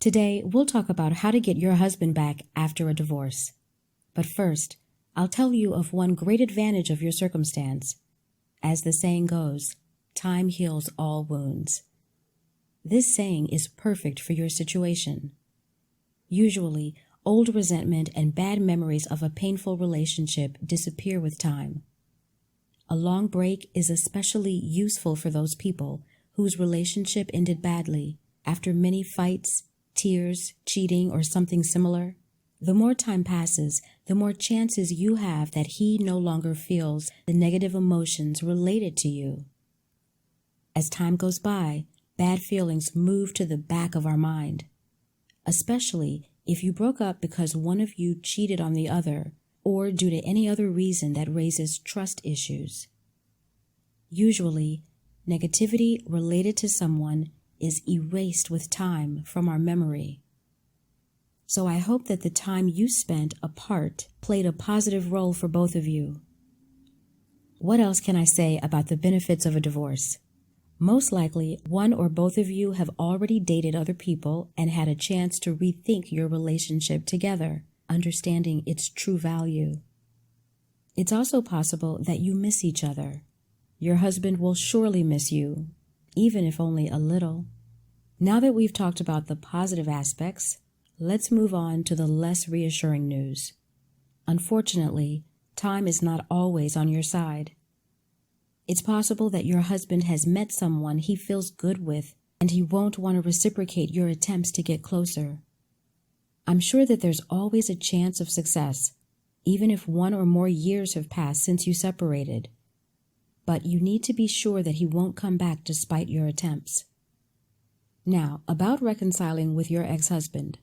Today, we'll talk about how to get your husband back after a divorce. But first, I'll tell you of one great advantage of your circumstance. As the saying goes, time heals all wounds. This saying is perfect for your situation. Usually, old resentment and bad memories of a painful relationship disappear with time. A long break is especially useful for those people whose relationship ended badly after many fights, tears, cheating, or something similar. The more time passes, the more chances you have that he no longer feels the negative emotions related to you. As time goes by, bad feelings move to the back of our mind, especially if you broke up because one of you cheated on the other or due to any other reason that raises trust issues. Usually, negativity related to someone is erased with time from our memory. So I hope that the time you spent apart played a positive role for both of you. What else can I say about the benefits of a divorce? Most likely, one or both of you have already dated other people and had a chance to rethink your relationship together, understanding its true value. It's also possible that you miss each other. Your husband will surely miss you, even if only a little. Now that we've talked about the positive aspects, let's move on to the less reassuring news. Unfortunately, time is not always on your side. It's possible that your husband has met someone he feels good with and he won't want to reciprocate your attempts to get closer. I'm sure that there's always a chance of success, even if 1 or more years have passed since you separated. But you need to be sure that he won't come back despite your attempts. Now, about reconciling with your ex-husband.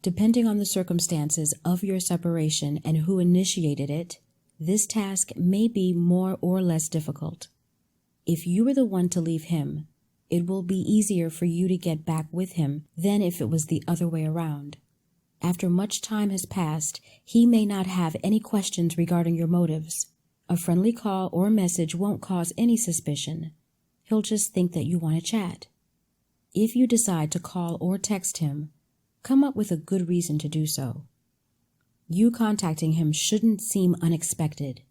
Depending on the circumstances of your separation and who initiated it, this task may be more or less difficult. If you were the one to leave him, it will be easier for you to get back with him than if it was the other way around. After much time has passed, he may not have any questions regarding your motives. A friendly call or message won't cause any suspicion. He'll just think that you want to chat. If you decide to call or text him, come up with a good reason to do so. You contacting him shouldn't seem unexpected.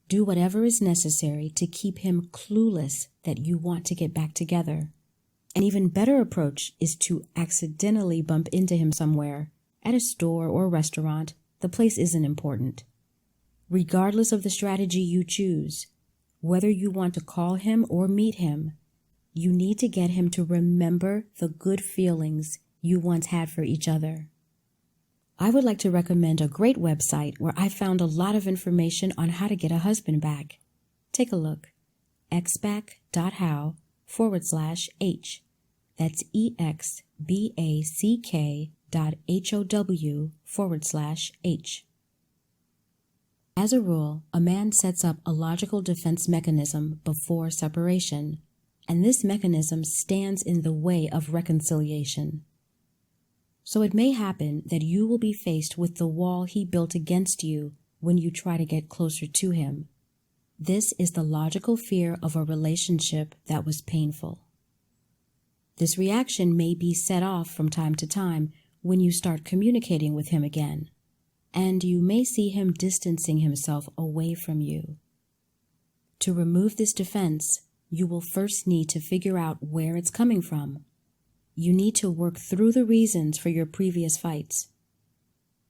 Do whatever is necessary to keep him clueless that you want to get back together. An even better approach is to accidentally bump into him somewhere, at a store or restaurant. The place isn't important. Regardless of the strategy you choose, whether you want to call him or meet him, you need to get him to remember the good feelings you once had for each other. I would like to recommend a great website where I found a lot of information on how to get a husband back. Take a look. exback.how/H. That's exback.how/H. As a rule, a man sets up a logical defense mechanism before separation, and this mechanism stands in the way of reconciliation. So it may happen that you will be faced with the wall he built against you when you try to get closer to him. This is the logical fear of a relationship that was painful. This reaction may be set off from time to time when you start communicating with him again, and you may see him distancing himself away from you. To remove this defense, you will first need to figure out where it's coming from. You need to work through the reasons for your previous fights.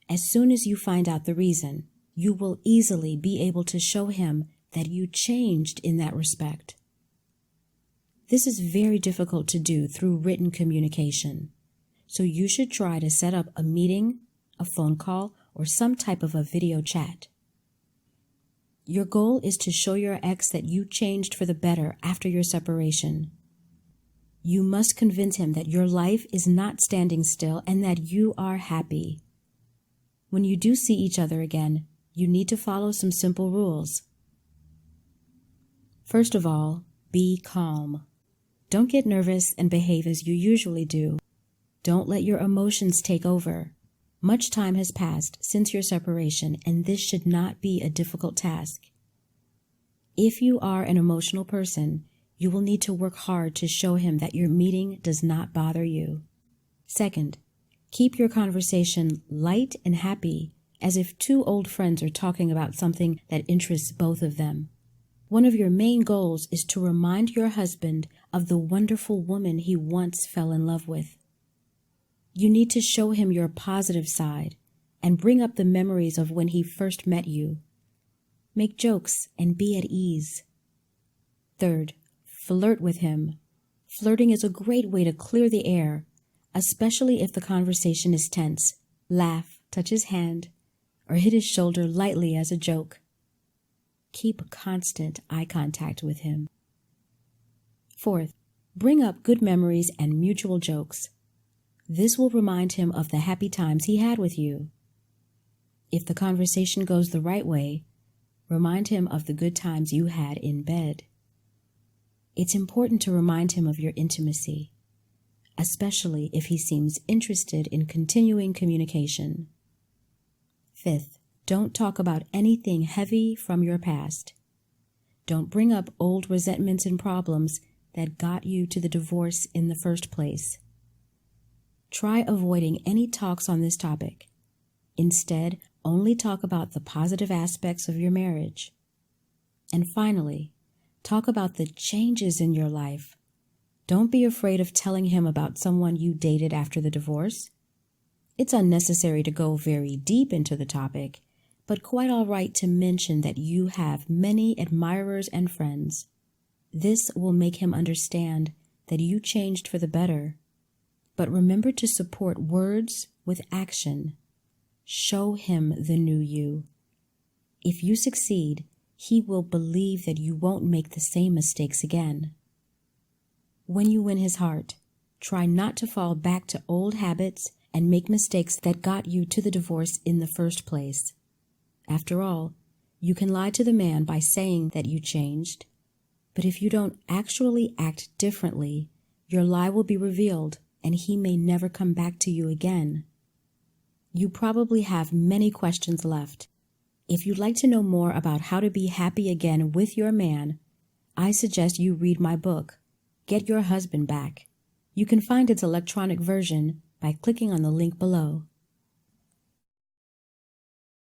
As soon as you find out the reason, you will easily be able to show him that you changed in that respect. This is very difficult to do through written communication, so you should try to set up a meeting, a phone call, or some type of a video chat. Your goal is to show your ex that you changed for the better after your separation. You must convince him that your life is not standing still and that you are happy. When you do see each other again, you need to follow some simple rules. First of all, be calm. Don't get nervous and behave as you usually do. Don't let your emotions take over. Much time has passed since your separation, and this should not be a difficult task. If you are an emotional person, you will need to work hard to show him that your meeting does not bother you. Second, keep your conversation light and happy, as if two old friends are talking about something that interests both of them. One of your main goals is to remind your husband of the wonderful woman he once fell in love with. You need to show him your positive side and bring up the memories of when he first met you. Make jokes and be at ease. Third, flirt with him. Flirting is a great way to clear the air, especially if the conversation is tense. Laugh, touch his hand, or hit his shoulder lightly as a joke. Keep constant eye contact with him. Fourth, bring up good memories and mutual jokes. This will remind him of the happy times he had with you. If the conversation goes the right way, remind him of the good times you had in bed. It's important to remind him of your intimacy, especially if he seems interested in continuing communication. Fifth, don't talk about anything heavy from your past. Don't bring up old resentments and problems that got you to the divorce in the first place. Try avoiding any talks on this topic. Instead, only talk about the positive aspects of your marriage. And finally, talk about the changes in your life. Don't be afraid of telling him about someone you dated after the divorce. It's unnecessary to go very deep into the topic, but quite all right to mention that you have many admirers and friends. This will make him understand that you changed for the better. But remember to support words with action. Show him the new you. If you succeed, he will believe that you won't make the same mistakes again. When you win his heart, try not to fall back to old habits and make mistakes that got you to the divorce in the first place. After all, you can lie to the man by saying that you changed, but if you don't actually act differently, your lie will be revealed and he may never come back to you again. You probably have many questions left. If you'd like to know more about how to be happy again with your man, I suggest you read my book, Get Your Husband Back. You can find its electronic version by clicking on the link below.